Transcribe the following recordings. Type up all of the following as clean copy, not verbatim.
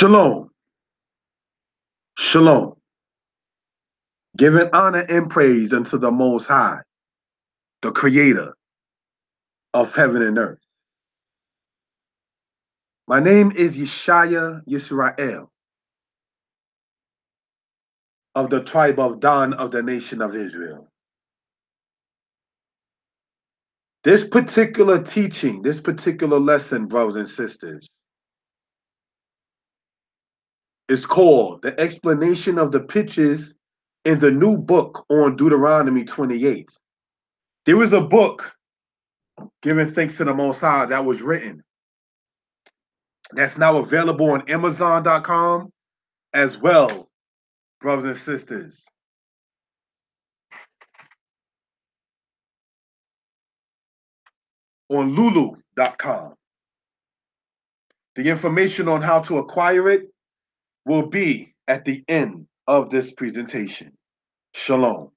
Shalom, shalom, giving honor and praise unto the Most High, the Creator of heaven and earth. My name is Yeshaya Yisrael of the tribe of Dan of the nation of Israel. This particular teaching, this particular lesson, brothers and sisters, is called The Explanation of the Pictures in the New Book on Deuteronomy 28. There was a book, giving thanks to the Most High, that was written. That's now available on Amazon.com as well, brothers and sisters. On Lulu.com. The information on how to acquire it will be at the end of this presentation. Shalom.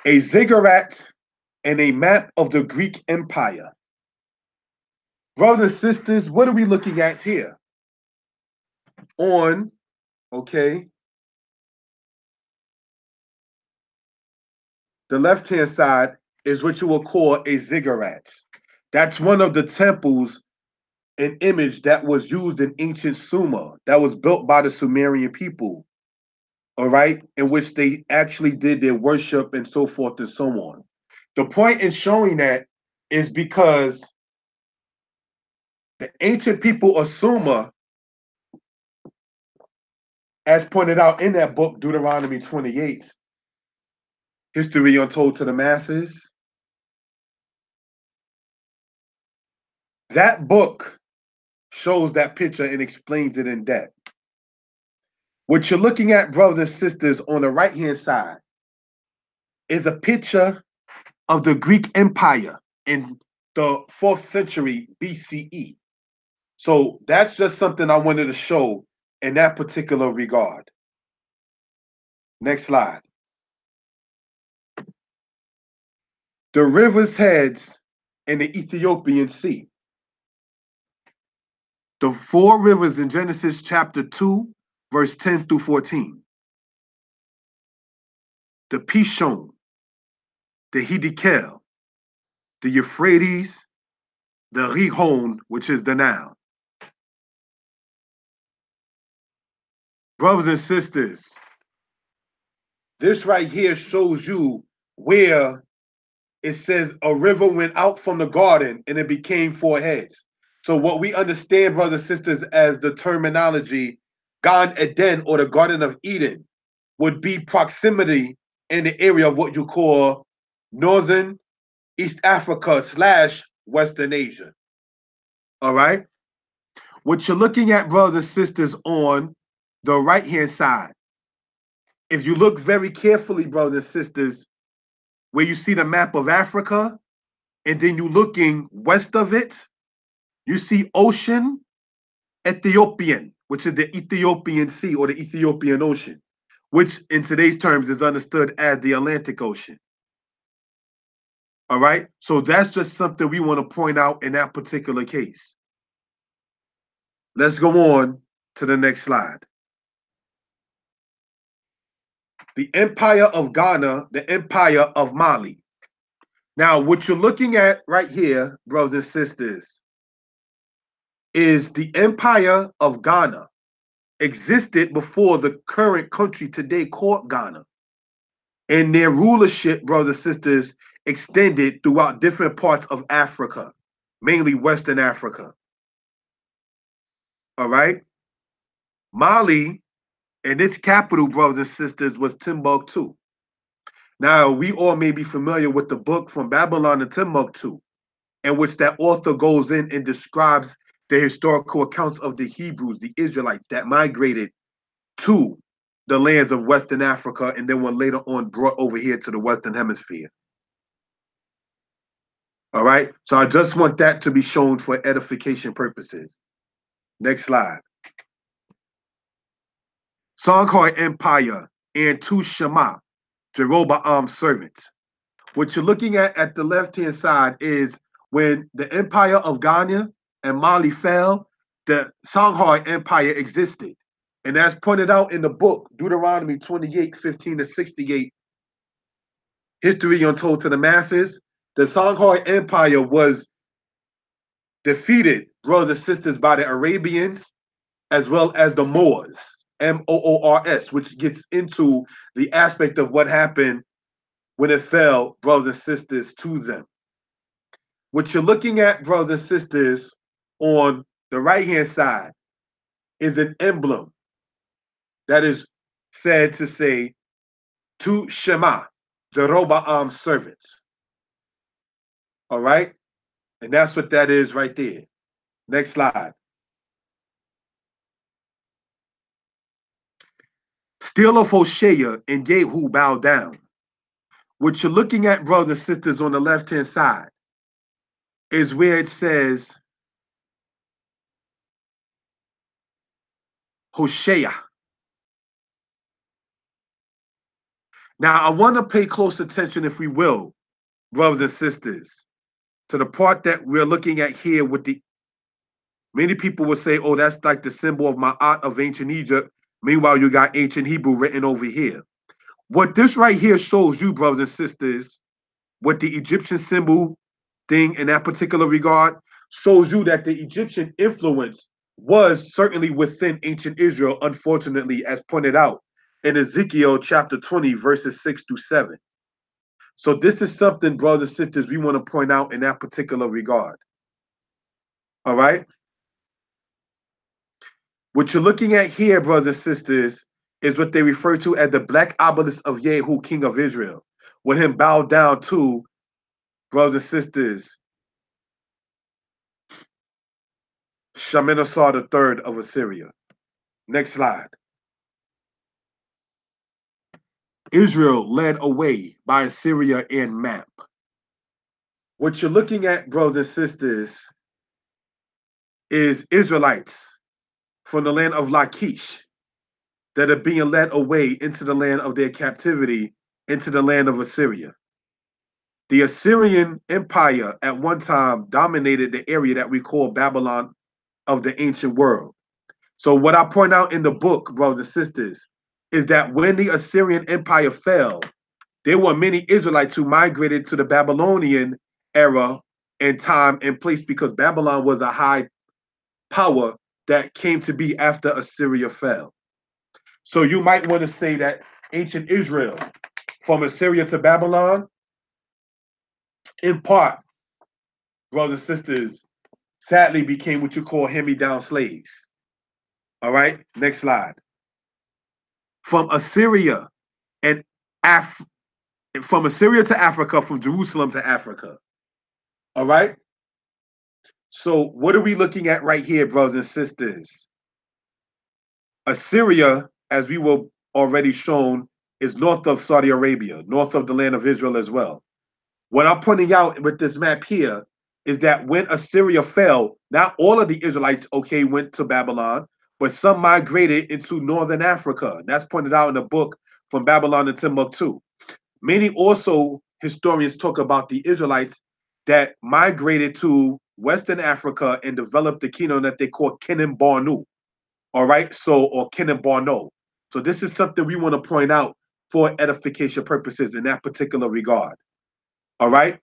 A ziggurat and a map of the Greek Empire. Brothers and sisters, what are we looking at here? On, the left-hand side is what you will call a ziggurat. That's one of the temples, an image that was used in ancient Sumer, that was built by the Sumerian people, all right, in which they actually did their worship and so forth and so on. The point in showing that is because the ancient people of Sumer, as pointed out in that book, Deuteronomy 28, History Untold to the Masses, that book shows that picture and explains it in depth. What you're looking at, brothers and sisters, on the right-hand side is a picture of the Greek Empire in the 4th century BCE. So that's just something I wanted to show in that particular regard. Next slide. The river's heads in the Ethiopian Sea. The 4 rivers in Genesis chapter 2, verse 10 through 14. The Pishon, the Hiddekel, the Euphrates, the Rihon, which is the Nile. Brothers and sisters, this right here shows you where it says a river went out from the garden and it became 4 heads. So what we understand, brothers and sisters, as the terminology Gan Eden, or the Garden of Eden, would be proximity in the area of what you call Northern East Africa / Western Asia. All right? What you're looking at, brothers and sisters, on the right-hand side, if you look very carefully, brothers and sisters, where you see the map of Africa, and then you looking west of it, you see Ocean Ethiopian, which is the Ethiopian Sea or the Ethiopian Ocean, which in today's terms is understood as the Atlantic Ocean. All right? So that's just something we want to point out in that particular case. Let's go on to the next slide. The Empire of Ghana, the Empire of Mali. Now, what you're looking at right here, brothers and sisters, is the Empire of Ghana existed before the current country today called Ghana. And their rulership, brothers and sisters, extended throughout different parts of Africa, mainly Western Africa. All right? Mali and its capital, brothers and sisters, was Timbuktu. Now, we all may be familiar with the book From Babylon to Timbuktu, in which that author goes in and describes the historical accounts of the Hebrews, the Israelites that migrated to the lands of Western Africa and then were later on brought over here to the Western Hemisphere. All right, so I just want that to be shown for edification purposes. Next slide. Songhai Empire and Tu Shema, Jeroboam's servants. What you're looking at the left-hand side is when the Empire of Ghana and Mali fell, the Songhai Empire existed. And as pointed out in the book, Deuteronomy 28:15-68, History Untold to the Masses, the Songhai Empire was defeated, brothers and sisters, by the Arabians as well as the Moors, Moors, which gets into the aspect of what happened when it fell, brothers and sisters, to them. What you're looking at, brothers and sisters, on the right-hand side is an emblem that is said to say, to Shema, Jeroboam's servants. All right? And that's what that is right there. Next slide. Still of Hoshea and Jehu bowed down. What you're looking at, brothers and sisters, on the left-hand side is where it says Hoshea. Now, I want to pay close attention, if we will, brothers and sisters, to the part that we're looking at here with the, many people will say, oh, that's like the symbol of Ma'at of ancient Egypt. Meanwhile, you got ancient Hebrew written over here. What this right here shows you, brothers and sisters, what the Egyptian symbol thing in that particular regard shows you that the Egyptian influence was certainly within ancient Israel, unfortunately, as pointed out in Ezekiel chapter 20, verses 6-7. So this is something, brothers and sisters, we want to point out in that particular regard. All right? What you're looking at here, brothers and sisters, is what they refer to as the black obelisk of Jehu, king of Israel, when him bowed down to, brothers and sisters, Shalmaneser III of Assyria. Next slide. Israel led away by Assyria and map. What you're looking at, brothers and sisters, is Israelites from the land of Lachish that are being led away into the land of their captivity, into the land of Assyria. The Assyrian Empire at one time dominated the area that we call Babylon of the ancient world. So what I point out in the book, brothers and sisters, is that when the Assyrian Empire fell, there were many Israelites who migrated to the Babylonian era and time and place, because Babylon was a high power that came to be after Assyria fell. So you might want to say that ancient Israel, from Assyria to Babylon, in part, brothers and sisters, sadly became what you call hand-me-down slaves. All right, next slide. From Assyria and from Assyria to Africa, from Jerusalem to Africa. All right. So what are we looking at right here, brothers and sisters? Assyria, as we were already shown, is north of Saudi Arabia, north of the land of Israel as well. What I'm pointing out with this map here is that when Assyria fell, not all of the Israelites, okay, went to Babylon, but some migrated into northern Africa. And that's pointed out in the book From Babylon to Timbuktu. Many also historians talk about the Israelites that migrated to Western Africa and developed the kingdom that they call Kenan Barnu. All right, so, or Kenan Barno. So this is something we want to point out for edification purposes in that particular regard. All right.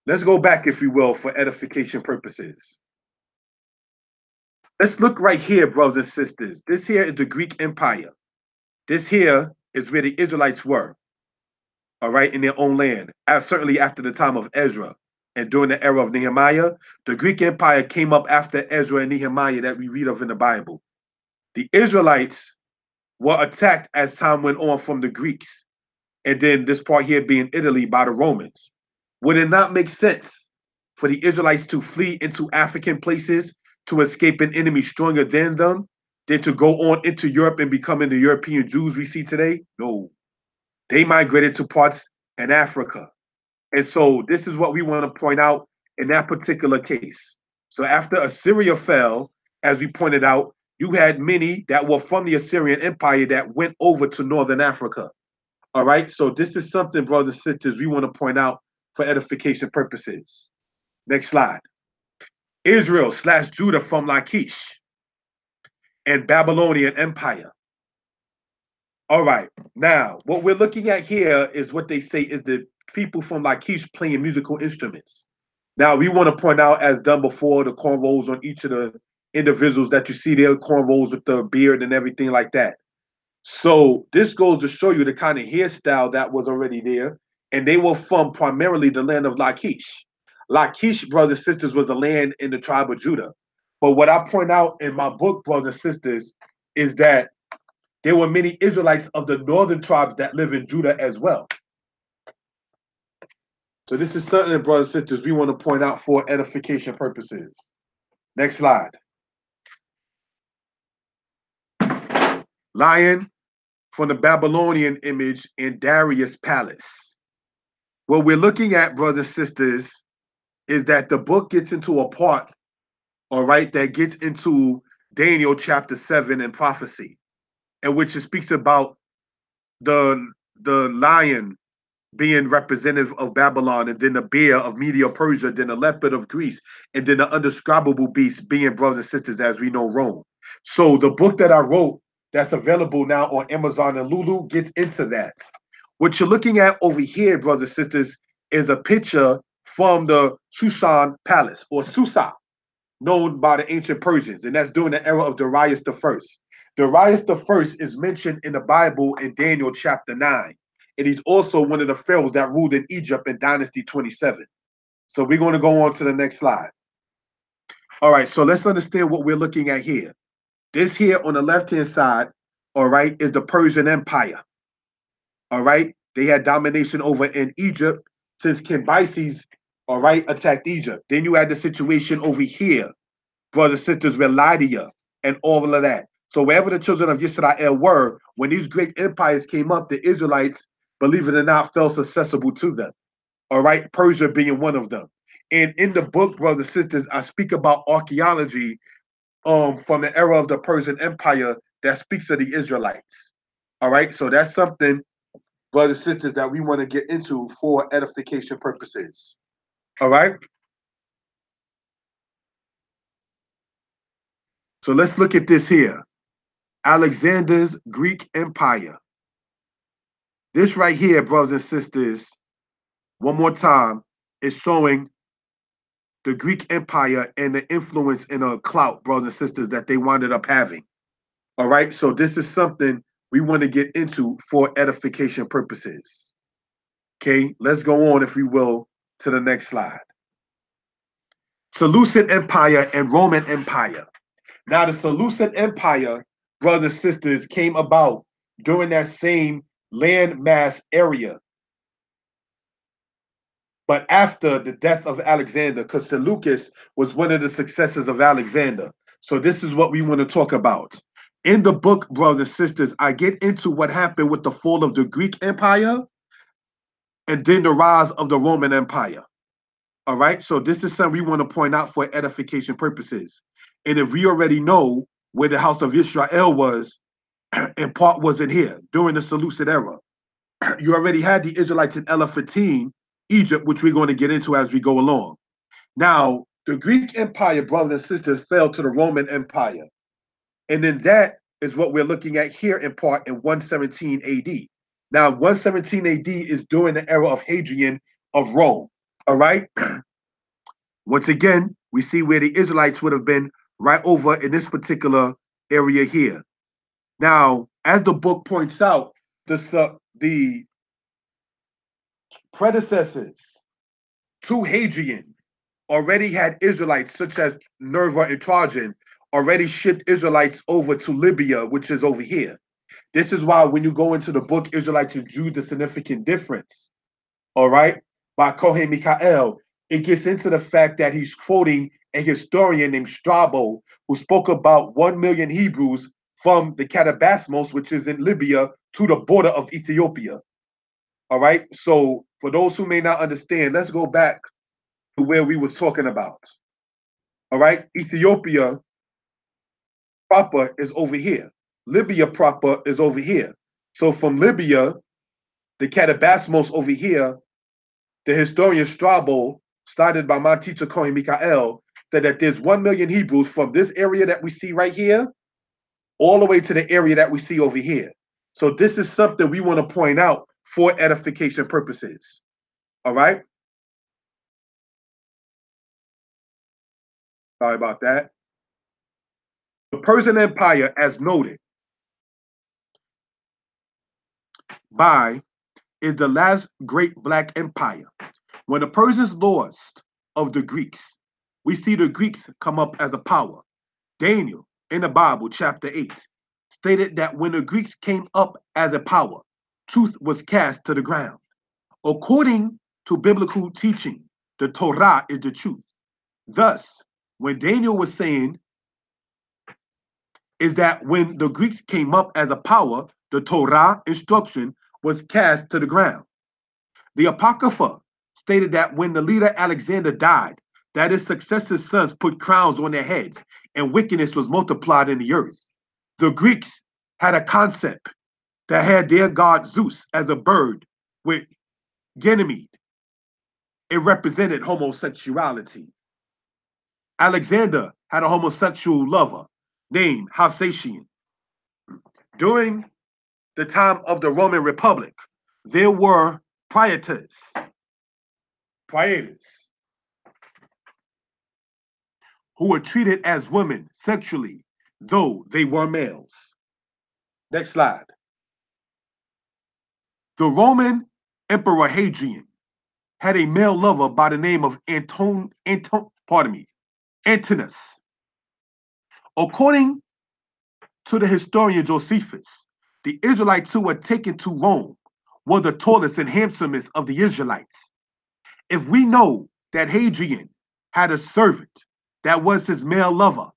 Let's go back, if you will, for edification purposes. Let's look right here, brothers and sisters. This here is the Greek Empire. This here is where the Israelites were, all right, in their own land, certainly after the time of Ezra and during the era of Nehemiah. The Greek Empire came up after Ezra and Nehemiah that we read of in the Bible. The Israelites were attacked as time went on from the Greeks, and then this part here being Italy by the Romans. Would it not make sense for the Israelites to flee into African places to escape an enemy stronger than them, than to go on into Europe and becoming the European Jews we see today? No. They migrated to parts in Africa. And so this is what we want to point out in that particular case. So after Assyria fell, as we pointed out, you had many that were from the Assyrian Empire that went over to northern Africa. All right, so this is something, brothers and sisters, we want to point out for edification purposes. Next slide. Israel / Judah from Lachish and Babylonian Empire. All right. Now, what we're looking at here is what they say is the people from Lachish playing musical instruments. Now, we want to point out, as done before, the cornrows on each of the individuals that you see there, cornrows with the beard and everything like that. So this goes to show you the kind of hairstyle that was already there. And they were from primarily the land of Lachish. Lachish, brothers and sisters, was a land in the tribe of Judah. But what I point out in my book, brothers and sisters, is that there were many Israelites of the northern tribes that live in Judah as well. So this is something, brothers and sisters, we want to point out for edification purposes. Next slide. Lion from the Babylonian image in Darius' palace. What we're looking at, brothers and sisters, is that the book gets into a part, all right, that gets into Daniel chapter 7 and prophecy, in which it speaks about the lion being representative of Babylon, and then the bear of Media Persia, then the leopard of Greece, and then the undescribable beast being, brothers and sisters, as we know, Rome. So the book that I wrote that's available now on Amazon and Lulu gets into that. What you're looking at over here, brothers and sisters, is a picture from the Shushan Palace, or Susa, known by the ancient Persians, and that's during the era of Darius I. Darius I is mentioned in the Bible in Daniel chapter 9. And he's also one of the pharaohs that ruled in Egypt in Dynasty 27. So we're going to go on to the next slide. All right, so let's understand what we're looking at here. This here on the left-hand side, all right, is the Persian Empire. All right, they had domination over in Egypt since Cambyses, all right, attacked Egypt. Then you had the situation over here, brothers and sisters, with Lydia and all of that. So wherever the children of Israel were, when these great empires came up, the Israelites, believe it or not, felt accessible to them. All right, Persia being one of them. And in the book, brothers and sisters, I speak about archaeology from the era of the Persian Empire that speaks of the Israelites. All right, so that's something, brothers and sisters, that we want to get into for edification purposes. All right. So let's look at this here. Alexander's Greek Empire. This right here, brothers and sisters, one more time, is showing the Greek Empire and the influence and a clout, brothers and sisters, that they wound up having. All right, so this is something we want to get into for edification purposes. Okay, let's go on, if we will, to the next slide. Seleucid Empire and Roman Empire. Now, the Seleucid Empire, brothers and sisters, came about during that same landmass area, but after the death of Alexander, because Seleucus was one of the successors of Alexander. So this is what we want to talk about. In the book, brothers and sisters, I get into what happened with the fall of the Greek Empire and then the rise of the Roman Empire. All right, so this is something we want to point out for edification purposes. And if we already know where the house of Israel was, in part wasn't here during the Seleucid era. You already had the Israelites in Ela-15, Egypt, which we're going to get into as we go along. Now, the Greek Empire, brothers and sisters, fell to the Roman Empire. And then that is what we're looking at here in part in 117 AD. Now, 117 AD is during the era of Hadrian of Rome. All right. Once again, we see where the Israelites would have been right over in this particular area here. Now, as the book points out, the predecessors to Hadrian already had Israelites, such as Nerva and Trajan, already shipped Israelites over to Libya, which is over here. This is why when you go into the book Israelites and Jews, the significant difference, all right, by Kohen Mikhael, it gets into the fact that he's quoting a historian named Strabo, who spoke about 1 million Hebrews from the Katabasmos, which is in Libya, to the border of Ethiopia. All right, so for those who may not understand, let's go back to where we was talking about. All right, Ethiopia proper is over here. Libya proper is over here. So from Libya, the Katabasmos over here, the historian Strabo, started by my teacher Kohen Mikhael, said that there's 1 million Hebrews from this area that we see right here all the way to the area that we see over here. So this is something we want to point out for edification purposes. All right? Sorry about that. The Persian Empire, as noted by, is the last great black empire. When the Persians lost of the Greeks, we see the Greeks come up as a power. Daniel, in the Bible, chapter 8, stated that when the Greeks came up as a power, truth was cast to the ground. According to biblical teaching, the Torah is the truth. Thus, when Daniel was saying is that when the Greeks came up as a power, the Torah instruction was cast to the ground. The Apocrypha stated that when the leader Alexander died, that his successors' sons put crowns on their heads and wickedness was multiplied in the earth. The Greeks had a concept that had their god Zeus as a bird with Ganymede. It represented homosexuality. Alexander had a homosexual lover named Alsatian. During the time of the Roman Republic, there were praetors, who were treated as women sexually, though they were males. Next slide. The Roman Emperor Hadrian had a male lover by the name of Antinous. According to the historian Josephus, the Israelites who were taken to Rome were the tallest and handsomest of the Israelites. If we know that Hadrian had a servant that was his male lover,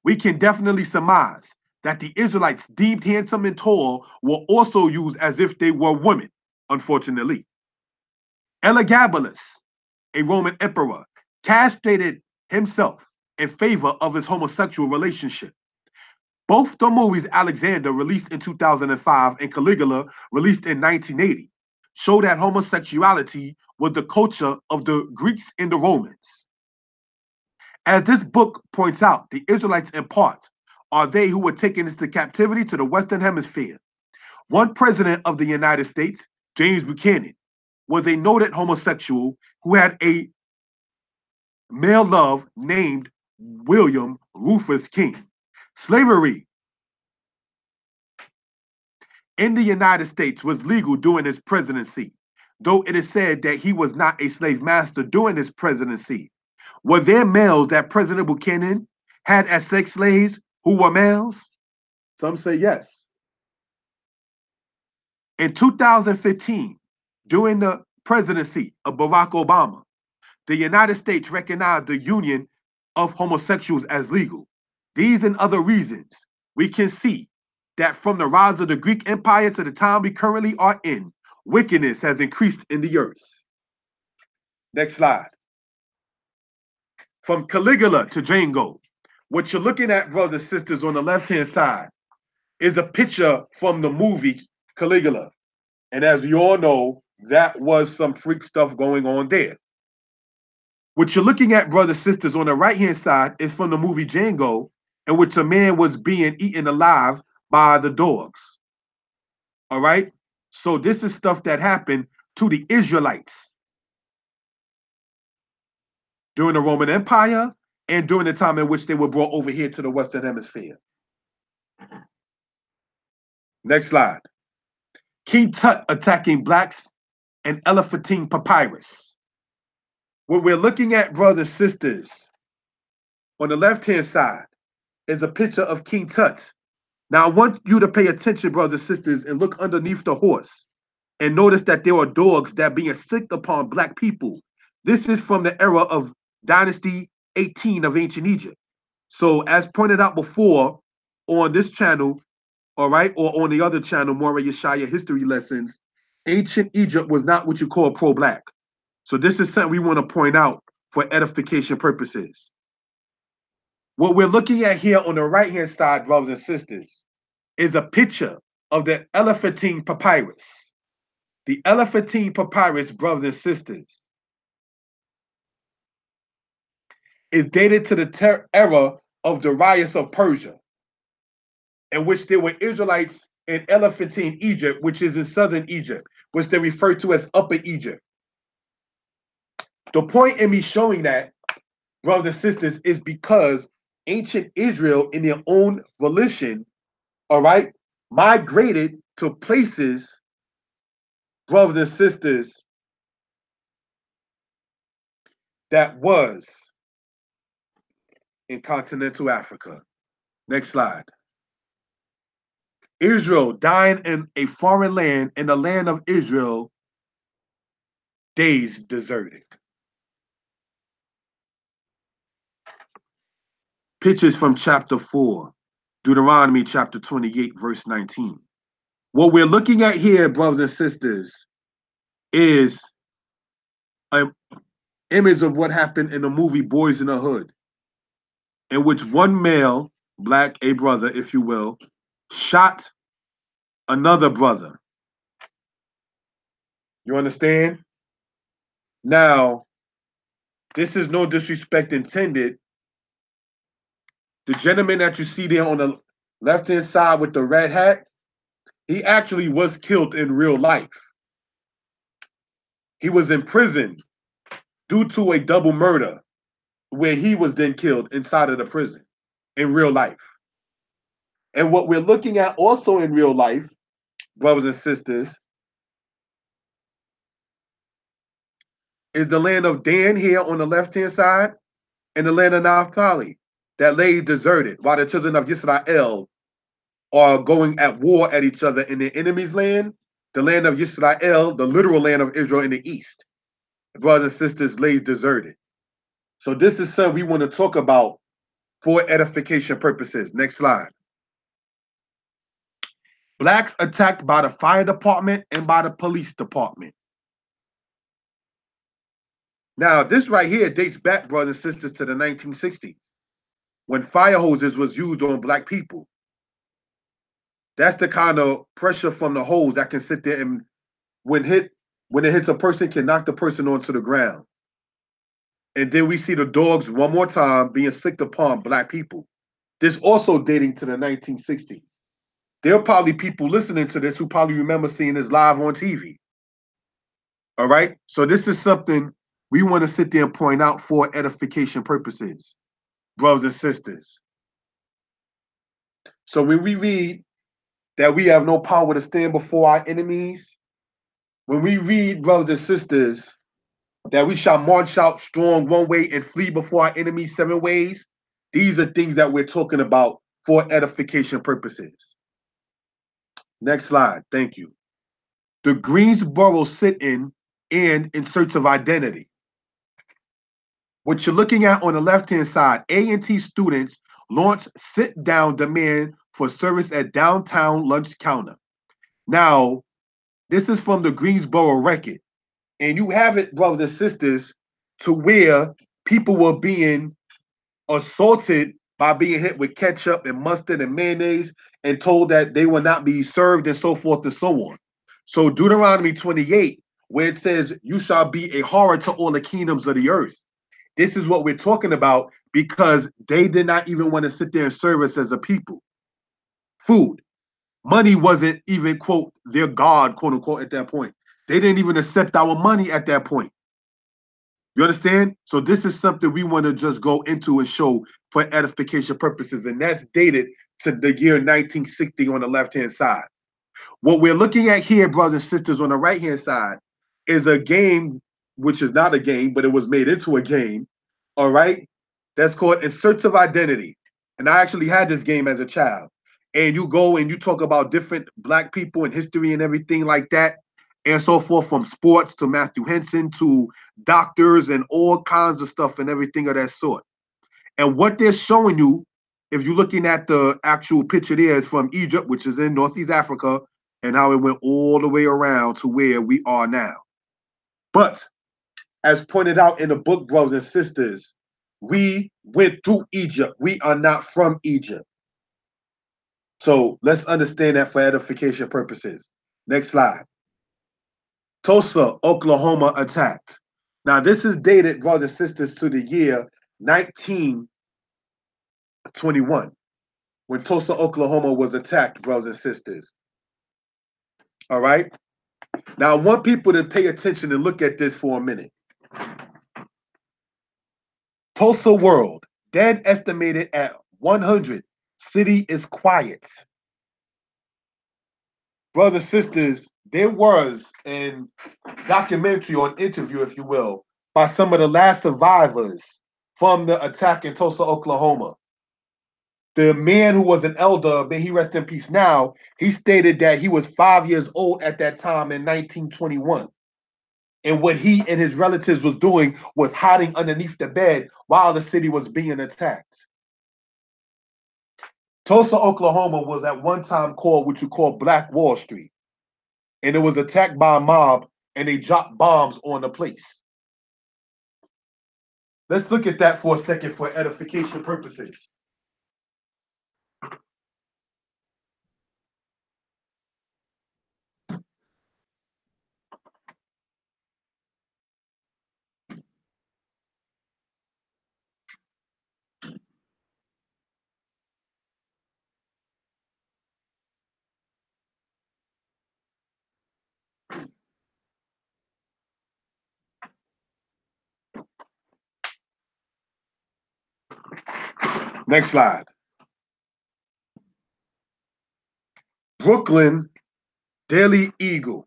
we can definitely surmise that the Israelites deemed handsome and tall were also used as if they were women, unfortunately. Elagabalus, a Roman emperor, castrated himself in favor of his homosexual relationship. Both the movies Alexander, released in 2005, and Caligula, released in 1980, show that homosexuality was the culture of the Greeks and the Romans. As this book points out, the Israelites in part are they who were taken into captivity to the Western Hemisphere. One president of the United States, James Buchanan, was a noted homosexual who had a male love named William Rufus King. Slavery in the United States was legal during his presidency, though it is said that he was not a slave master during his presidency. Were there males that President Buchanan had as sex slaves who were males? Some say yes. In 2015, during the presidency of Barack Obama, the United States recognized the union of homosexuals as legal. These and other reasons, we can see that from the rise of the Greek Empire to the time we currently are in, wickedness has increased in the earth. Next slide. From Caligula to Django, what you're looking at, brothers and sisters, on the left-hand side is a picture from the movie Caligula. And as you all know, that was some freak stuff going on there. What you're looking at, brothers and sisters, on the right-hand side is from the movie Django, in which a man was being eaten alive by the dogs. All right? So this is stuff that happened to the Israelites during the Roman Empire and during the time in which they were brought over here to the Western Hemisphere. Next slide. King Tut attacking blacks and Elephantine papyrus. What we're looking at, brothers and sisters, on the left-hand side is a picture of King Tut. Now, I want you to pay attention, brothers and sisters, and look underneath the horse and notice that there are dogs that are being sicked upon black people. This is from the era of Dynasty 18 of ancient Egypt. So, as pointed out before on this channel, all right, or on the other channel, Moreh Yeshaya History Lessons, ancient Egypt was not what you call pro-black. So this is something we want to point out for edification purposes. What we're looking at here on the right-hand side, brothers and sisters, is a picture of the Elephantine papyrus. The Elephantine papyrus, brothers and sisters, is dated to the era of Darius of Persia, in which there were Israelites in Elephantine Egypt, which is in southern Egypt, which they refer to as Upper Egypt. The point in me showing that, brothers and sisters, is because ancient Israel, in their own volition, all right, migrated to places, brothers and sisters, that was in continental Africa. Next slide. Israel dying in a foreign land, in the land of Israel, days deserted. Pictures from chapter 4, Deuteronomy chapter 28, verse 19. What we're looking at here, brothers and sisters, is an image of what happened in the movie Boys in the Hood, in which one male, black, a brother, if you will, shot another brother. You understand? Now, this is no disrespect intended. The gentleman that you see there on the left-hand side with the red hat, he actually was killed in real life. He was in prison due to a double murder, where he was then killed inside of the prison in real life. And what we're looking at also in real life, brothers and sisters, is the land of Dan here on the left-hand side, and the land of Naphtali that lay deserted, while the children of Israel are going at war at each other in their enemy's land. The land of Israel, the literal land of Israel in the east, brothers and sisters, lays deserted. So this is something we want to talk about for edification purposes. Next slide. Blacks attacked by the fire department and by the police department. Now, this right here dates back, brothers and sisters, to the 1960s, when fire hoses was used on black people. That's the kind of pressure from the hose that can sit there and when it hits a person, can knock the person onto the ground. And then we see the dogs one more time being sicked upon black people. This also dating to the 1960s. There are probably people listening to this who probably remember seeing this live on TV. All right? So this is something we want to sit there and point out for edification purposes, brothers and sisters. So when we read that we have no power to stand before our enemies, when we read, brothers and sisters, that we shall march out strong one way and flee before our enemies 7 ways, these are things that we're talking about for edification purposes. Next slide. Thank you. The Greensboro sit-in and in search of identity. What you're looking at on the left-hand side, A&T students launch sit-down demand for service at downtown lunch counter. Now, this is from the Greensboro Record. And you have it, brothers and sisters, to where people were being assaulted by being hit with ketchup and mustard and mayonnaise and told that they will not be served and so forth and so on. So Deuteronomy 28, where it says, you shall be a horror to all the kingdoms of the earth. This is what we're talking about, because they did not even want to sit there and serve us as a people. Food. Money wasn't even, quote, their God, quote unquote, at that point. They didn't even accept our money at that point. You understand? So this is something we want to just go into and show for edification purposes. And that's dated to the year 1960 on the left-hand side. What we're looking at here, brothers and sisters, on the right-hand side is a game, which is not a game, but it was made into a game, all right? That's called In Search of Identity. And I actually had this game as a child. And you go and you talk about different black people and history and everything like that, and so forth, from sports to Matthew Henson to doctors and all kinds of stuff and everything of that sort. And what they're showing you, if you're looking at the actual picture there, is from Egypt, which is in Northeast Africa, and how it went all the way around to where we are now. But as pointed out in the book, brothers and sisters, we went through Egypt. We are not from Egypt. So let's understand that for edification purposes. Next slide. Tulsa, Oklahoma attacked. Now, this is dated, brothers and sisters, to the year 1921, when Tulsa, Oklahoma was attacked, brothers and sisters. All right? Now, I want people to pay attention and look at this for a minute. Tulsa World, dead estimated at 100. City is quiet. Brothers and sisters, there was a documentary or an interview, if you will, by some of the last survivors from the attack in Tulsa, Oklahoma. The man who was an elder, may he rest in peace now, he stated that he was 5 years old at that time in 1921. And what he and his relatives was doing was hiding underneath the bed while the city was being attacked. Tulsa, Oklahoma was at one time called what you call Black Wall Street. And it was attacked by a mob and they dropped bombs on the place. Let's look at that for a second for edification purposes. Next slide. Brooklyn Daily Eagle.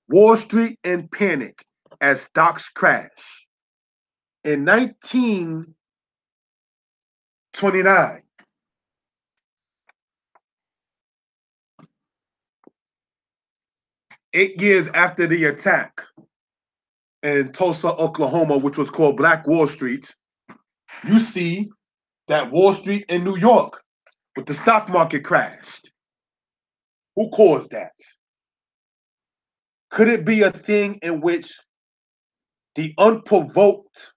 Wall Street in panic as stocks crash. In 1929, eight years after the attack in Tulsa, Oklahoma, which was called Black Wall Street, you see that Wall Street in New York with the stock market crashed. Who caused that? Could it be a thing in which the unprovoked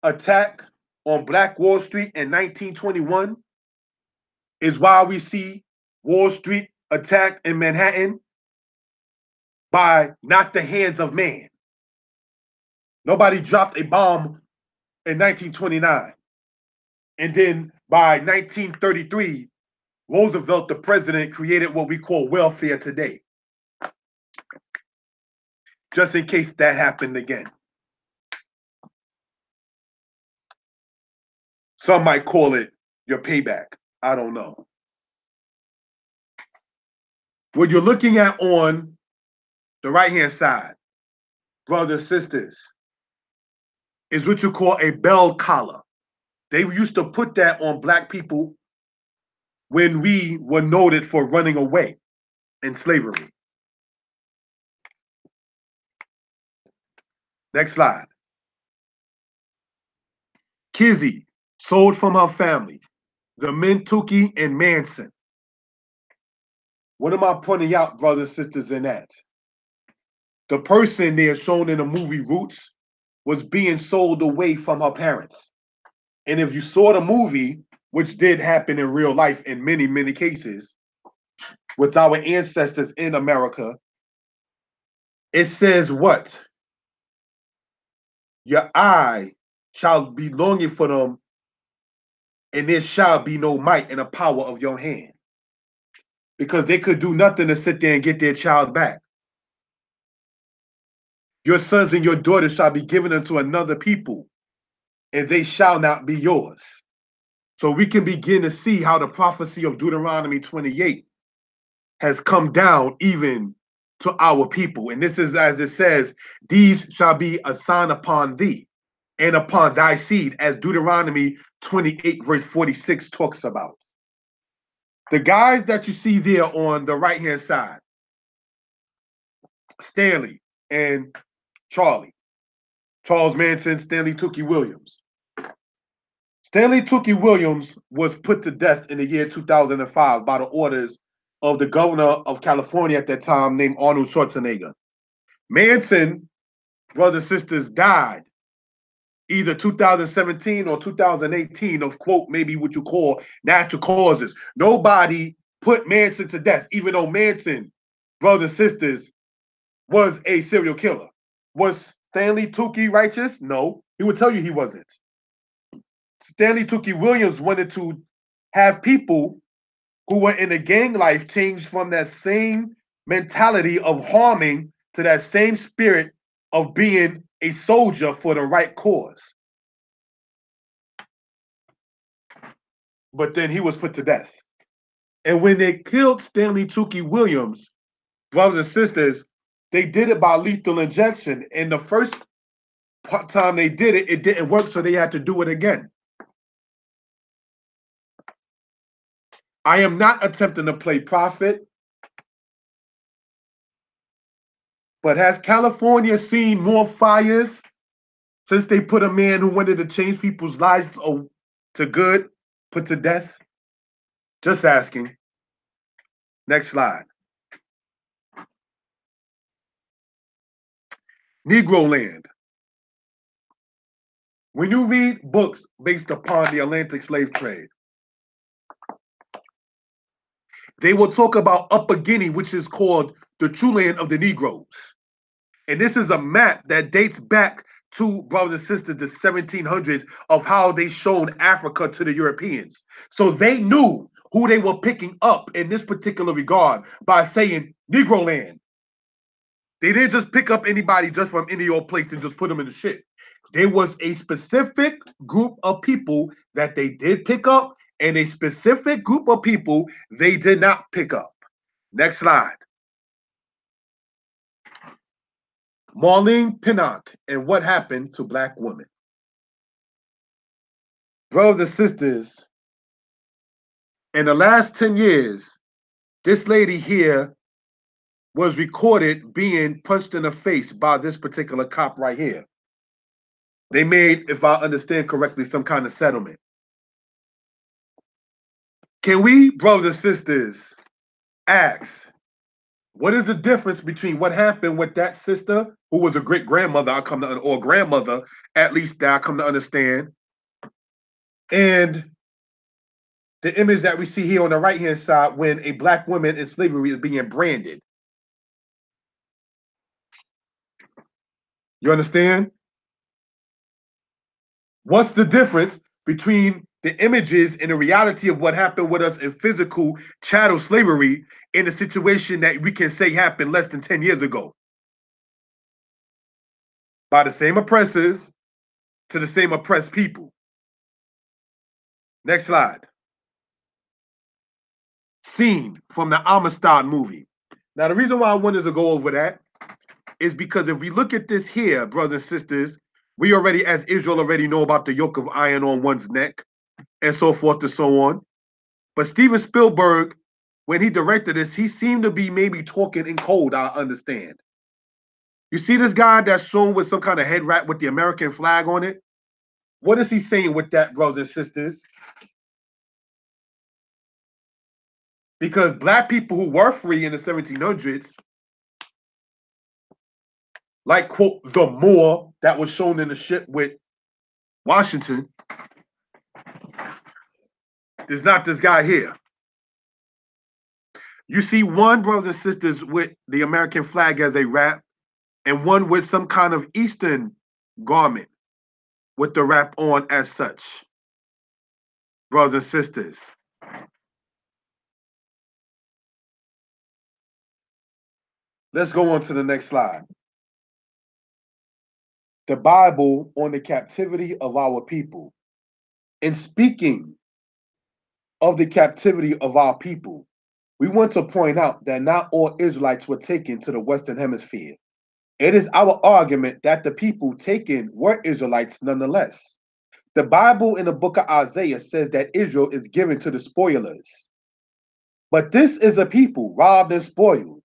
attack on Black Wall Street in 1921 is why we see Wall Street attack in Manhattan by not the hands of man? Nobody dropped a bomb in 1929. And then by 1933, Roosevelt, the president, created what we call welfare today. Just in case that happened again. Some might call it your payback. I don't know. What you're looking at on the right-hand side, brothers and sisters, is what you call a bell collar. They used to put that on black people when we were noted for running away in slavery. Next slide. Kizzy, sold from her family. The Mintuki and Manson. What am I pointing out, brothers and sisters, in that? The person there shown in the movie Roots was being sold away from her parents. And if you saw the movie, which did happen in real life in many, many cases, with our ancestors in America, it says what? Your eye shall be longing for them, and there shall be no might in the power of your hand. Because they could do nothing to sit there and get their child back. Your sons and your daughters shall be given unto another people, and they shall not be yours. So we can begin to see how the prophecy of Deuteronomy 28 has come down even to our people. And this is as it says, these shall be a sign upon thee and upon thy seed, as Deuteronomy 28 verse 46 talks about. The guys that you see there on the right-hand side, Stanley and Charlie, Charles Manson, Stanley Tookie Williams. Stanley Tookie Williams was put to death in the year 2005 by the orders of the governor of California at that time named Arnold Schwarzenegger. Manson, brothers and sisters, died either 2017 or 2018 of, quote, maybe what you call natural causes. Nobody put Manson to death, even though Manson, brothers and sisters, was a serial killer. Was Stanley Tookie righteous? No. He would tell you he wasn't. Stanley Tookie Williams wanted to have people who were in the gang life change from that same mentality of harming to that same spirit of being a soldier for the right cause. But then he was put to death. And when they killed Stanley Tookie Williams, brothers and sisters, they did it by lethal injection. And the first time they did it, it didn't work, so they had to do it again. I am not attempting to play prophet, but has California seen more fires since they put a man who wanted to change people's lives to good put to death? Just asking. Next slide. Negro land. When you read books based upon the Atlantic slave trade, they will talk about Upper Guinea, which is called the true land of the Negroes. And this is a map that dates back to, brothers and sisters, the 1700s of how they showed Africa to the Europeans. So they knew who they were picking up in this particular regard by saying Negro land. They didn't just pick up anybody just from any old place and just put them in the ship. There was a specific group of people that they did pick up and a specific group of people they did not pick up. Next slide. Marlene Pinnock and what happened to Black women. Brothers and sisters, in the last 10 years, this lady here was recorded being punched in the face by this particular cop right here. They made, if I understand correctly, some kind of settlement. Can we, brothers and sisters, ask, what is the difference between what happened with that sister, who was a great grandmother, or grandmother, at least that I come to understand, and the image that we see here on the right-hand side when a Black woman in slavery is being branded? You understand? What's the difference between the images and the reality of what happened with us in physical chattel slavery in a situation that we can say happened less than 10 years ago? By the same oppressors to the same oppressed people. Next slide. Scene from the Amistad movie. Now, the reason why I wanted to go over that is because if we look at this here, brothers and sisters, we already, as Israel, already know about the yoke of iron on one's neck and so forth and so on. But Steven Spielberg, when he directed this, he seemed to be maybe talking in code, I understand. You see this guy that's shown with some kind of head wrap with the American flag on it? What is he saying with that, brothers and sisters? Because Black people who were free in the 1700s, like, quote, the Moor that was shown in the ship with Washington, is not this guy here. You see one, brothers and sisters, with the American flag as a wrap, and one with some kind of Eastern garment with the wrap on as such. Brothers and sisters. Let's go on to the next slide. The Bible on the captivity of our people. In speaking of the captivity of our people, we want to point out that not all Israelites were taken to the Western Hemisphere. It is our argument that the people taken were Israelites nonetheless. The Bible in the book of Isaiah says that Israel is given to the spoilers. But this is a people robbed and spoiled.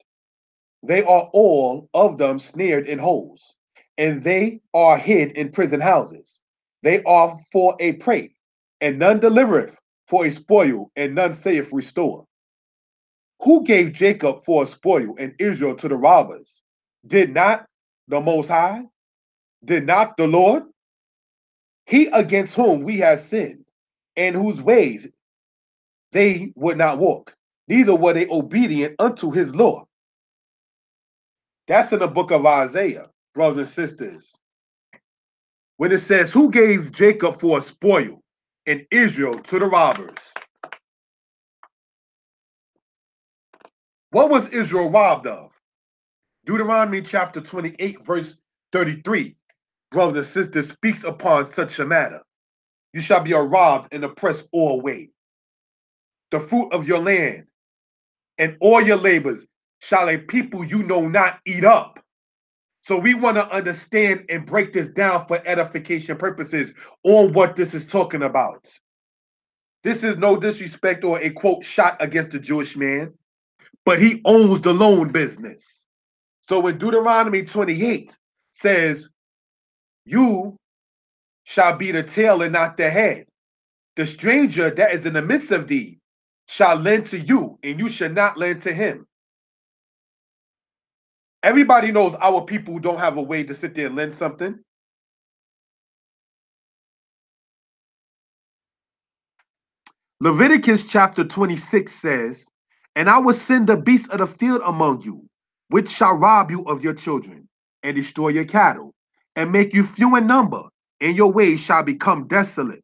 They are all of them snared in holes, and they are hid in prison houses. They are for a prey, and none delivereth, for a spoil, and none saith restore. Who gave Jacob for a spoil and Israel to the robbers? Did not the Most High? Did not the Lord? He against whom we have sinned, and whose ways they would not walk, neither were they obedient unto his law. That's in the book of Isaiah, brothers and sisters. When it says, who gave Jacob for a spoil in Israel to the robbers. What was Israel robbed of? Deuteronomy chapter 28, verse 33, brothers and sisters, speaks upon such a matter. You shall be robbed and oppressed always. The fruit of your land and all your labors shall a people you know not eat up. So we want to understand and break this down for edification purposes on what this is talking about. This is no disrespect or a quote shot against the Jewish man, but he owns the loan business. So in Deuteronomy 28 says, you shall be the tail and not the head. The stranger that is in the midst of thee shall lend to you, and you shall not lend to him. Everybody knows our people don't have a way to sit there and lend something. Leviticus chapter 26 says, and I will send the beasts of the field among you, which shall rob you of your children, and destroy your cattle, and make you few in number, and your ways shall become desolate.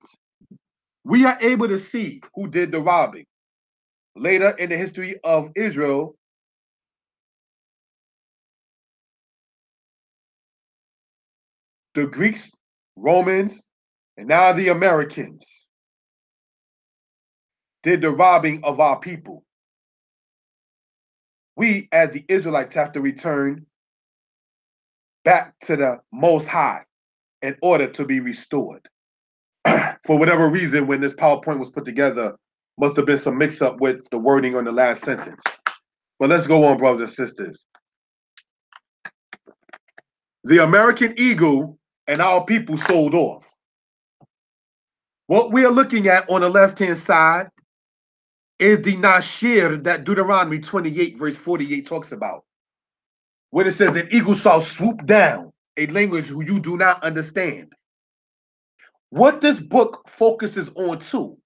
We are able to see who did the robbing. Later in the history of Israel, the Greeks, Romans, and now the Americans did the robbing of our people. We, as the Israelites, have to return back to the Most High in order to be restored. For whatever reason, when this PowerPoint was put together, must have been some mix-up with the wording on the last sentence. But let's go on, brothers and sisters. The American eagle and our people sold off. What we are looking at on the left-hand side is the Nashir that Deuteronomy 28, verse 48 talks about. When it says an eagle shall swoop down, a language who you do not understand. What this book focuses on too,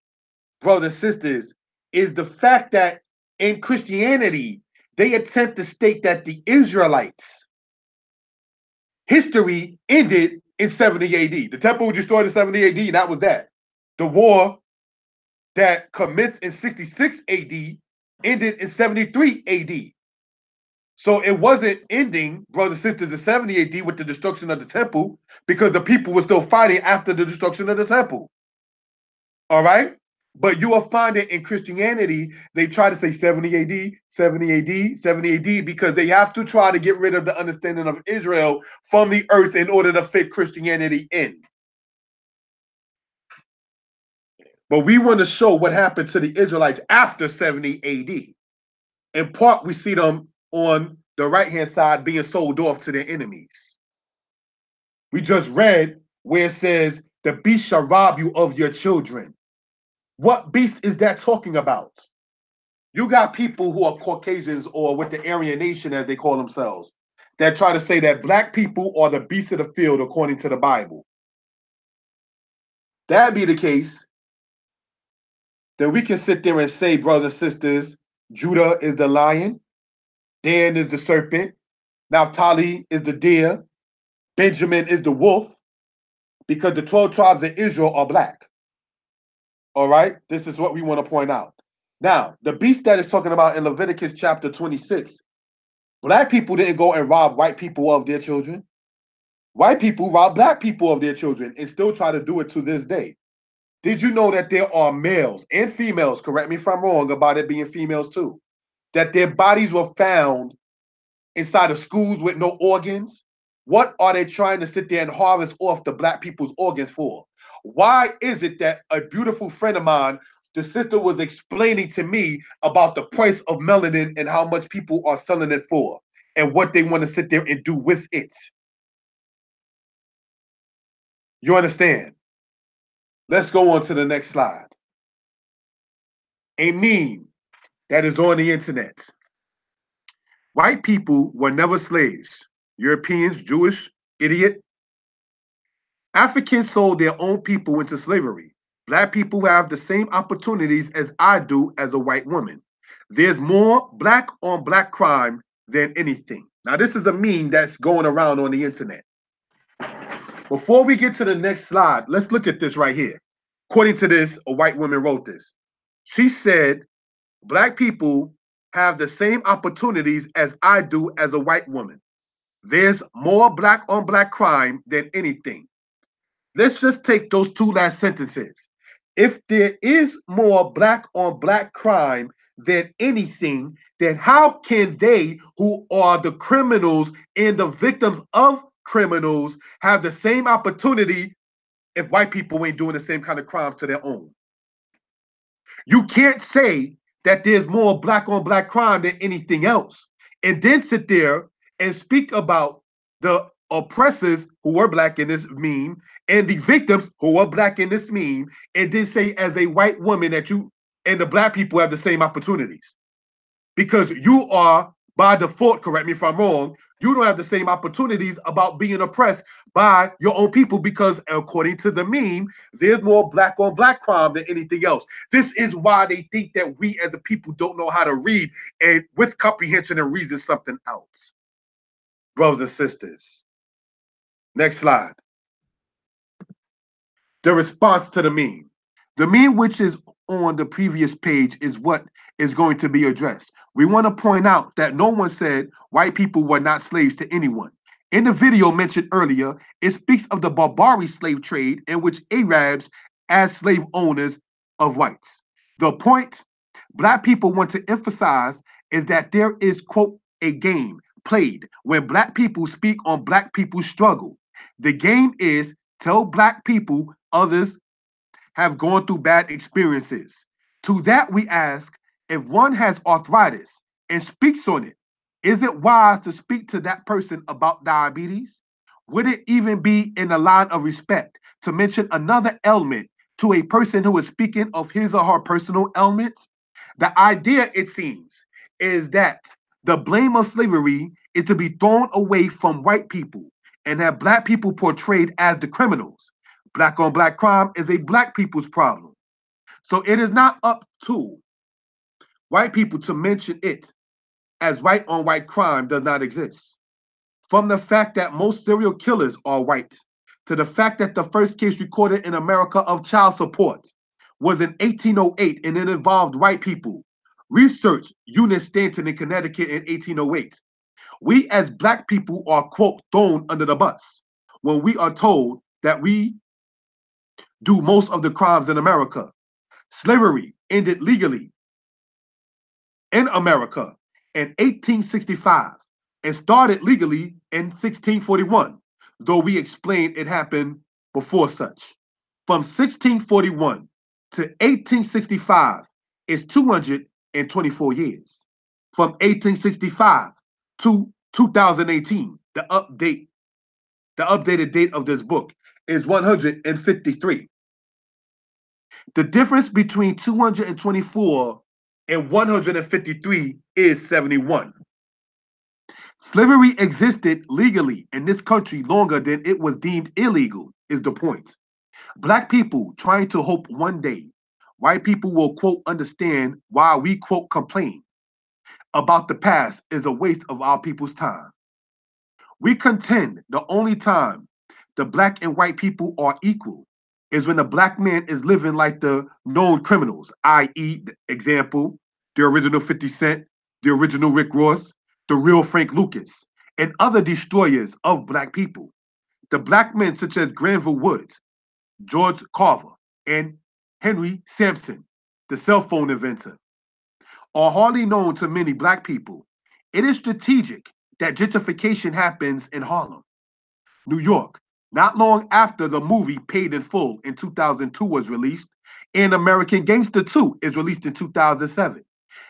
brothers and sisters, is the fact that in Christianity, they attempt to state that the Israelites' history ended in 70 AD. The temple was destroyed in 70 AD, that was that. The war that commenced in 66 AD ended in 73 AD. So it wasn't ending, brothers and sisters, in 70 AD with the destruction of the temple, because the people were still fighting after the destruction of the temple. All right? But you will find it in Christianity, they try to say 70 AD, 70 AD, 70 AD, because they have to try to get rid of the understanding of Israel from the earth in order to fit Christianity in. But we want to show what happened to the Israelites after 70 AD. In part, we see them on the right-hand side being sold off to their enemies. We just read where it says, the beast shall rob you of your children. What beast is that talking about? You got people who are Caucasians or with the Aryan nation, as they call themselves, that try to say that black people are the beasts of the field according to the Bible. That be the case, then we can sit there and say, brothers and sisters, Judah is the lion, Dan is the serpent, Naphtali is the deer, Benjamin is the wolf, because the 12 tribes of Israel are black. All right? This is what we want to point out. Now, the beast that is talking about in Leviticus chapter 26, black people didn't go and rob white people of their children. White people rob black people of their children and still try to do it to this day. Did you know that there are males and females, correct me if I'm wrong about it being females too, that their bodies were found inside of schools with no organs? What are they trying to sit there and harvest off the black people's organs for? Why is it that a beautiful friend of mine, the sister was explaining to me about the price of melanin and how much people are selling it for and what they want to sit there and do with it? You understand? Let's go on to the next slide. A meme that is on the internet. White people were never slaves. Europeans, Jewish, idiot. Africans sold their own people into slavery. Black people have the same opportunities as I do as a white woman. There's more black on black crime than anything. Now, this is a meme that's going around on the internet. Before we get to the next slide, let's look at this right here. According to this, a white woman wrote this. She said, Black people have the same opportunities as I do as a white woman. There's more black on black crime than anything. Let's just take those two last sentences. If there is more black on black crime than anything, then how can they who are the criminals and the victims of criminals have the same opportunity if white people ain't doing the same kind of crimes to their own? You can't say that there's more black on black crime than anything else and then sit there and speak about the oppressors who were black in this meme and the victims who were black in this meme and then say as a white woman that you and the black people have the same opportunities because you are by default, correct me if I'm wrong, you don't have the same opportunities about being oppressed by your own people because according to the meme, there's more black on black crime than anything else. This is why they think that we as a people don't know how to read and with comprehension and reason something else. Brothers and sisters. Next slide. The response to the meme. The meme which is on the previous page is what is going to be addressed. We want to point out that no one said white people were not slaves to anyone. In the video mentioned earlier, it speaks of the Barbary slave trade in which Arabs as slave owners of whites. The point Black people want to emphasize is that there is, quote, a game played when Black people speak on Black people's struggle. The game is tell Black people others have gone through bad experiences. To that, we ask if one has arthritis and speaks on it, is it wise to speak to that person about diabetes? Would it even be in a line of respect to mention another ailment to a person who is speaking of his or her personal ailments? The idea, it seems, is that the blame of slavery is to be thrown away from white people and have Black people portrayed as the criminals. Black on black crime is a Black people's problem. So it is not up to white people to mention it as white on white crime does not exist. From the fact that most serial killers are white to the fact that the first case recorded in America of child support was in 1808 and it involved white people. Research Eunice Stanton in Connecticut in 1808. We as Black people are, quote, thrown under the bus when we are told that we do most of the crimes in America. Slavery ended legally in America in 1865 and started legally in 1641, though we explained it happened before such. From 1641 to 1865 is 224 years. From 1865 to 2018, the updated date of this book is 153. The difference between 224 and 153 is 71. Slavery existed legally in this country longer than it was deemed illegal, is the point. Black people trying to hope one day white people will, quote, understand why we, quote, complain about the past is a waste of our people's time. We contend the only time the Black and white people are equal is when the Black man is living like the known criminals, i.e., example, the original 50 Cent, the original Rick Ross, the real Frank Lucas, and other destroyers of Black people. The Black men such as Granville Woods, George Carver, and Henry Sampson, the cell phone inventor, are hardly known to many Black people. It is strategic that gentrification happens in Harlem, New York, not long after the movie Paid in Full in 2002 was released, and American Gangster 2 is released in 2007.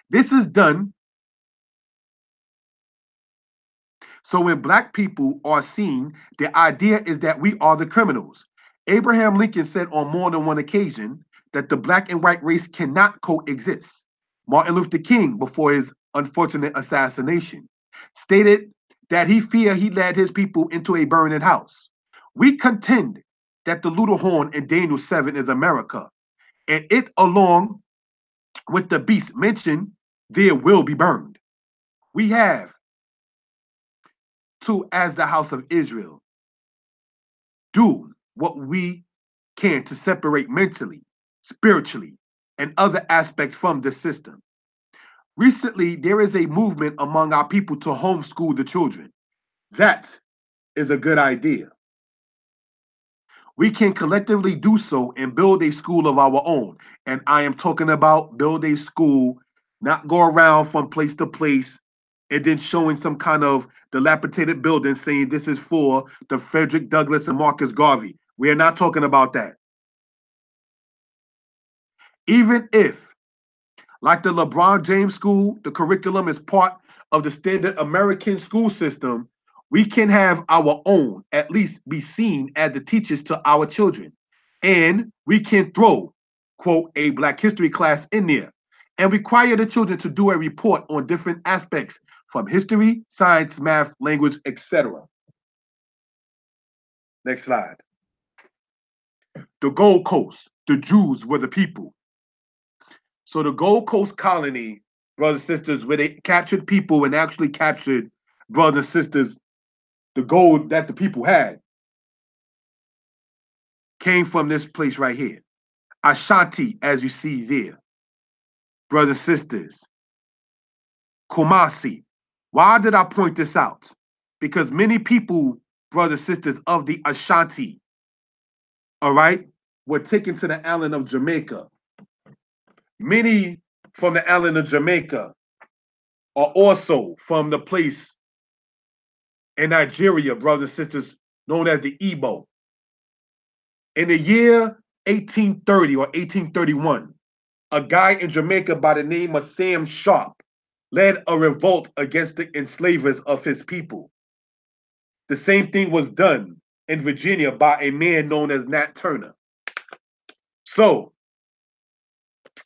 This is done so when Black people are seen, the idea is that we are the criminals. Abraham Lincoln said on more than one occasion that the Black and white race cannot coexist. Martin Luther King, before his unfortunate assassination, stated that he feared he led his people into a burning house. We contend that the little horn in Daniel 7 is America, and it, along with the beast mentioned, there will be burned. We have to, as the house of Israel, do what we can to separate mentally spiritually, and other aspects from the system. Recently, there is a movement among our people to homeschool the children. That is a good idea. We can collectively do so and build a school of our own. And I am talking about build a school, not go around from place to place and then showing some kind of dilapidated building saying this is for the Frederick Douglass and Marcus Garvey. We are not talking about that. Even if, like the LeBron James school, the curriculum is part of the standard American school system, we can have our own, at least be seen as the teachers to our children. And we can throw, quote, a Black history class in there and require the children to do a report on different aspects from history, science, math, language, etc. Next slide. The Gold Coast, the Jews were the people. So the Gold Coast colony, brothers and sisters, where they captured people and actually captured brothers and sisters, the gold that the people had came from this place right here. Ashanti, as you see there, brothers and sisters. Kumasi. Why did I point this out? Because many people, brothers and sisters of the Ashanti, all right, were taken to the island of Jamaica. Many from the island of Jamaica are also from the place in Nigeria, brothers and sisters, known as the Igbo. In the year 1830 or 1831, a guy in Jamaica by the name of Sam Sharp led a revolt against the enslavers of his people. The same thing was done in Virginia by a man known as Nat Turner. So,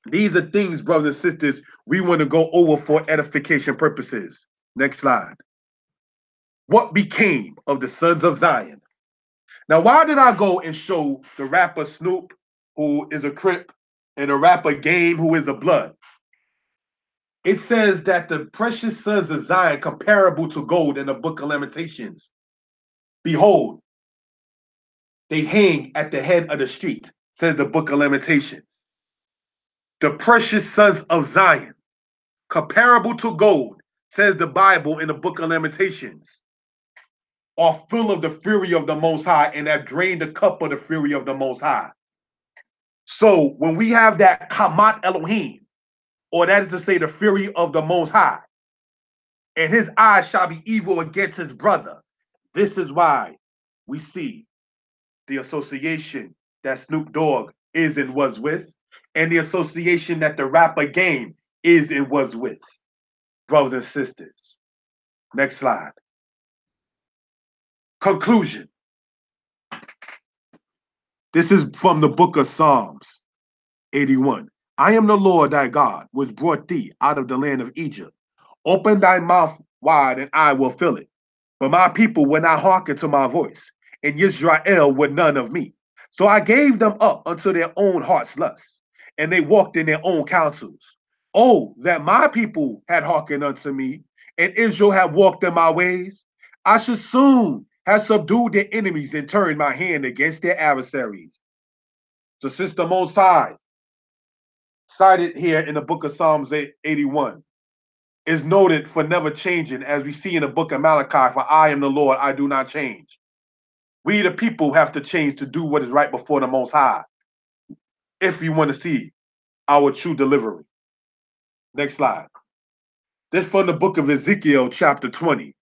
these are things, brothers and sisters, we want to go over for edification purposes. Next slide. What became of the sons of Zion? Now, why did I go and show the rapper Snoop, who is a Crip, and the rapper Game, who is a Blood? It says that the precious sons of Zion, comparable to gold in the book of Lamentations, behold, they hang at the head of the street, says the book of Lamentations. The precious sons of Zion, comparable to gold, says the Bible in the book of Lamentations, are full of the fury of the Most High and have drained the cup of the fury of the Most High. So when we have that Kamat Elohim, or that is to say the fury of the Most High, and his eyes shall be evil against his brother, this is why we see the association that Snoop Dogg is and was with, and the association that the rapper Game is and was with, brothers and sisters. Next slide. Conclusion. This is from the book of Psalms 81. I am the Lord thy God, which brought thee out of the land of Egypt. Open thy mouth wide, and I will fill it. But my people would not hearken to my voice, and Israel would none of me. So I gave them up unto their own heart's lusts, and they walked in their own counsels. Oh, that my people had hearkened unto me, and Israel had walked in my ways. I should soon have subdued their enemies and turned my hand against their adversaries. So since the Most High, cited here in the book of Psalms 81, is noted for never changing, as we see in the book of Malachi, for I am the Lord, I do not change. We, the people, have to change to do what is right before the Most High if we want to see our true delivery. Next slide. This from the book of Ezekiel, chapter 20.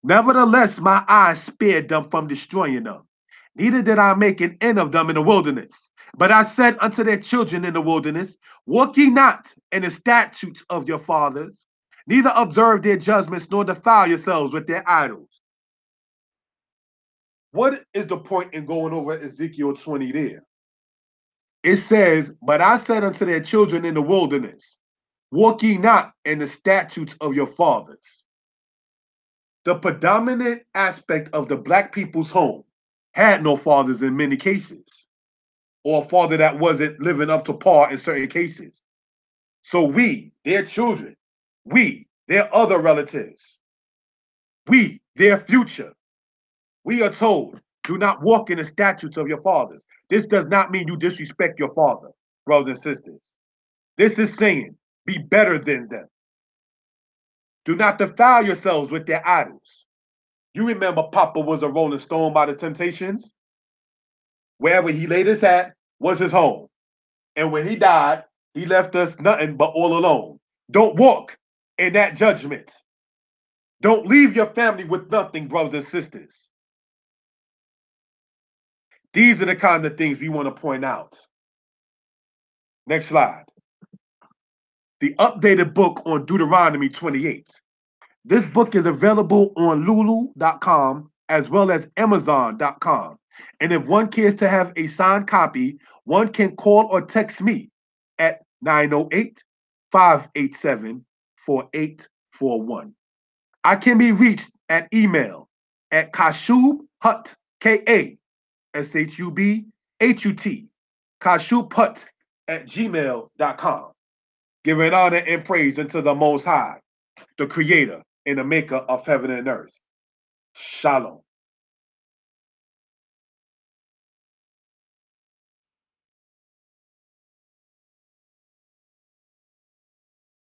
Nevertheless, my eyes spared them from destroying them. Neither did I make an end of them in the wilderness. But I said unto their children in the wilderness, walk ye not in the statutes of your fathers, neither observe their judgments, nor defile yourselves with their idols. What is the point in going over Ezekiel 20 there? It says, but I said unto their children in the wilderness, walk ye not in the statutes of your fathers. The predominant aspect of the Black people's home had no fathers in many cases, or a father that wasn't living up to par in certain cases. So we, their children, we, their other relatives, we, their future, we are told, do not walk in the statutes of your fathers. This does not mean you disrespect your father. brothers and sisters. This is saying, be better than them. Do not defile yourselves with their idols. You remember Papa was a rolling stone by the temptations? Wherever he laid his hat was his home. And when he died, he left us nothing but all alone. Don't walk in that judgment. Don't leave your family with nothing, brothers and sisters. These are the kind of things we want to point out. Next slide. The updated book on Deuteronomy 28. This book is available on lulu.com as well as amazon.com. And if one cares to have a signed copy, one can call or text me at 908-587-4841. I can be reached at email at kashubhut, KASHUBHUT, kashubhut @gmail.com. Giving honor and praise unto the Most High, the Creator and the Maker of heaven and earth. Shalom.